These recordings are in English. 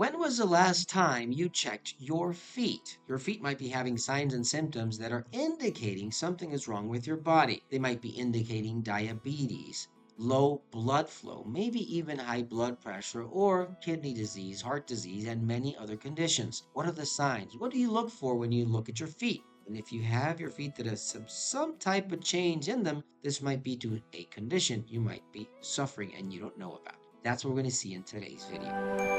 When was the last time you checked your feet? Your feet might be having signs and symptoms that are indicating something is wrong with your body. They might be indicating diabetes, low blood flow, maybe even high blood pressure or kidney disease, heart disease, and many other conditions. What are the signs? What do you look for when you look at your feet? And if you have your feet that has some type of change in them, this might be to a condition you might be suffering and you don't know about. That's what we're going to see in today's video.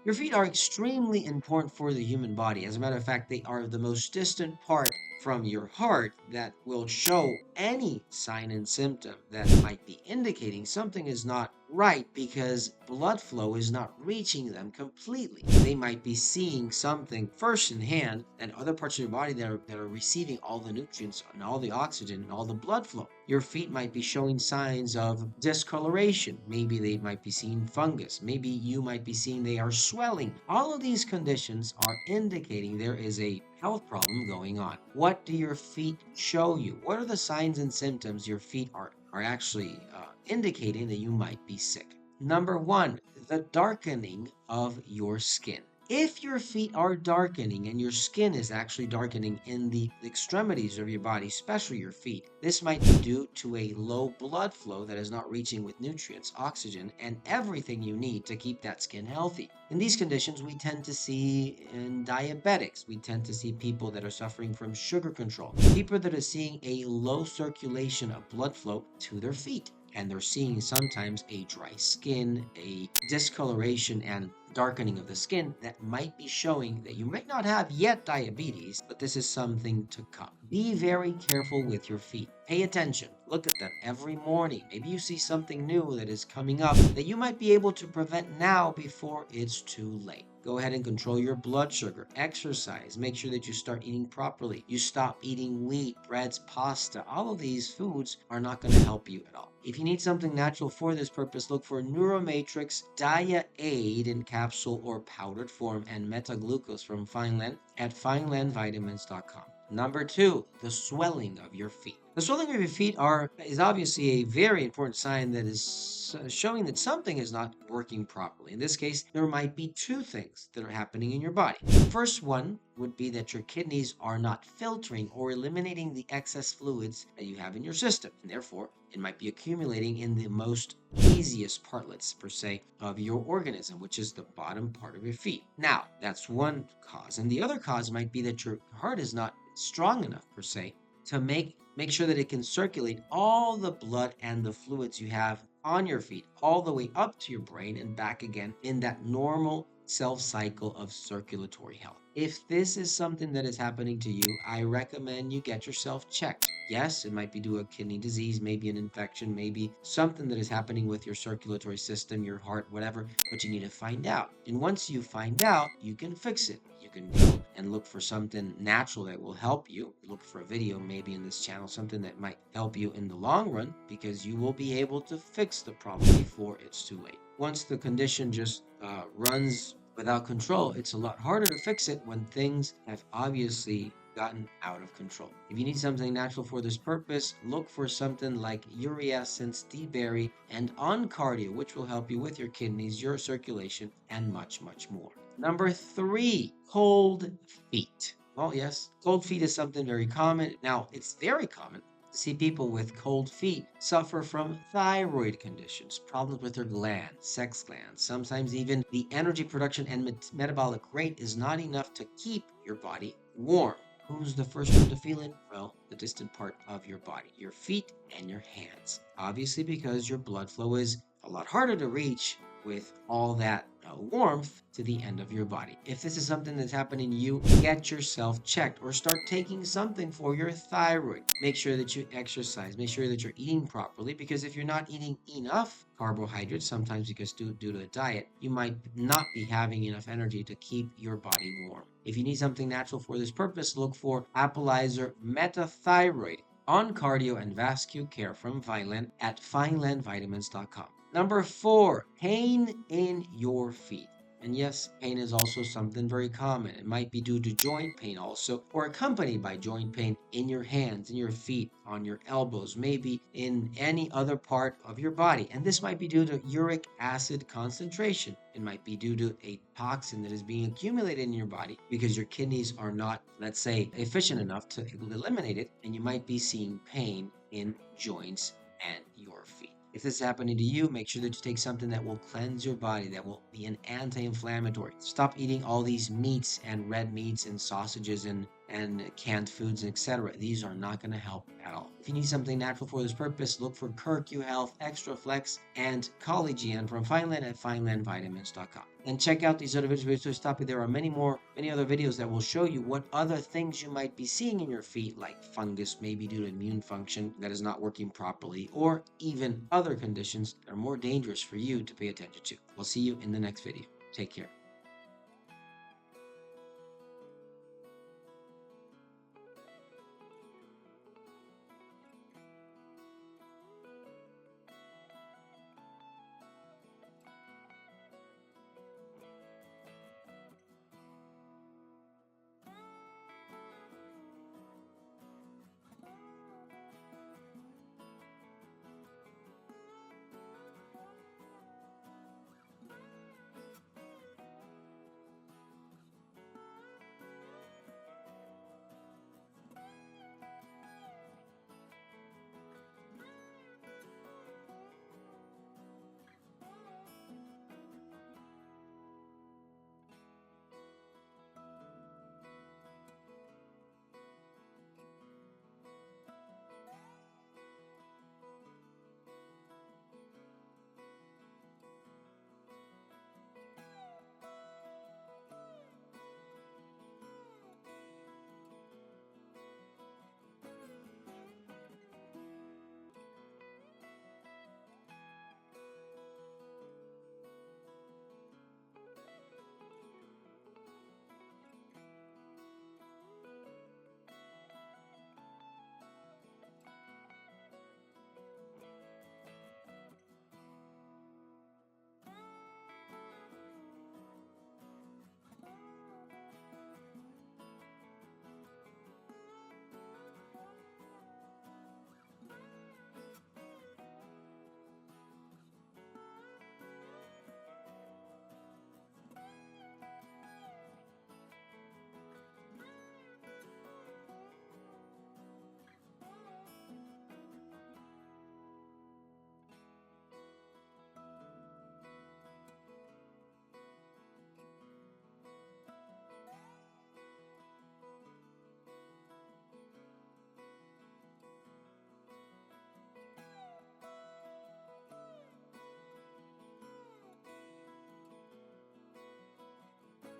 Your feet are extremely important for the human body. As a matter of fact, they are the most distant part from your heart that will show any sign and symptom that might be indicating something is not right because blood flow is not reaching them completely. They might be seeing something first in hand and other parts of your body that are receiving all the nutrients and all the oxygen and all the blood flow. Your feet might be showing signs of discoloration. Maybe they might be seeing fungus. Maybe you might be seeing they are swelling. All of these conditions are indicating there is a health problem going on. What do your feet show you? What are the signs and symptoms your feet are actually indicating that you might be sick? Number one, the darkening of your skin. If your feet are darkening and your skin is actually darkening in the extremities of your body, especially your feet, this might be due to a low blood flow that is not reaching with nutrients, oxygen, and everything you need to keep that skin healthy. In these conditions, we tend to see in diabetics, we tend to see people that are suffering from sugar control, people that are seeing a low circulation of blood flow to their feet. And they're seeing sometimes a dry skin, a discoloration, and darkening of the skin that might be showing that you might not have yet diabetes, but this is something to come. Be very careful with your feet. Pay attention. Look at them every morning. Maybe you see something new that is coming up that you might be able to prevent now before it's too late. Go ahead and control your blood sugar. Exercise. Make sure that you start eating properly. You stop eating wheat, breads, pasta. All of these foods are not going to help you at all. If you need something natural for this purpose, look for Neuromatrix Dia Aid in capsule or powdered form and Metaglucose from Fineland at finelandvitamins.com. Number two, the swelling of your feet. The swelling of your feet is obviously a very important sign that is showing that something is not working properly. In this case, there might be two things that are happening in your body. The first one would be that your kidneys are not filtering or eliminating the excess fluids that you have in your system, and therefore it might be accumulating in the most easiest partlets, per se, of your organism, which is the bottom part of your feet. Now, that's one cause. And the other cause might be that your heart is not strong enough, per se, to make sure that it can circulate all the blood and the fluids you have on your feet all the way up to your brain and back again in that normal self-cycle of circulatory health. If this is something that is happening to you, I recommend you get yourself checked. Yes, it might be due to a kidney disease, maybe an infection, maybe something that is happening with your circulatory system, your heart, whatever, but you need to find out. And once you find out, you can fix it. You can go and look for something natural that will help you. Look for a video maybe in this channel, something that might help you in the long run, because you will be able to fix the problem before it's too late. Once the condition just runs without control, it's a lot harder to fix it when things have obviously gotten out of control. If you need something natural for this purpose, look for something like Uriescence, D-berry, and On Cardio, which will help you with your kidneys, your circulation, and much, much more. Number three, cold feet. Well, yes, cold feet is something very common. Now, it's very common to see people with cold feet suffer from thyroid conditions, problems with their glands, sex glands. Sometimes even the energy production and metabolic rate is not enough to keep your body warm. Who's the first one to feel it? Well, the distant part of your body, your feet and your hands. Obviously, because your blood flow is a lot harder to reach with all that warmth to the end of your body. If this is something that's happening to you, get yourself checked or start taking something for your thyroid. Make sure that you exercise. Make sure that you're eating properly, because if you're not eating enough carbohydrates, sometimes because due to a diet, you might not be having enough energy to keep your body warm. If you need something natural for this purpose, look for Appalizer Metathyroid On Cardio and Vascular Care from Vineland at finelandvitamins.com. Number four, pain in your feet. And yes, pain is also something very common. It might be due to joint pain also, or accompanied by joint pain in your hands, in your feet, on your elbows, maybe in any other part of your body. And this might be due to uric acid concentration. It might be due to a toxin that is being accumulated in your body because your kidneys are not, let's say, efficient enough to eliminate it. And you might be seeing pain in joints and your feet. If this is happening to you, make sure that you take something that will cleanse your body, that will be an anti-inflammatory. Stop eating all these meats and red meats and sausages and canned foods, etc. These are not going to help at all. If you need something natural for this purpose, look for CurQ Health, Extra Flex, and Collagen from Fineland at finelandvitamins.com. And check out these other videos to stop you. There are many other videos that will show you what other things you might be seeing in your feet, like fungus, maybe due to immune function that is not working properly, or even other conditions that are more dangerous for you to pay attention to. We'll see you in the next video. Take care.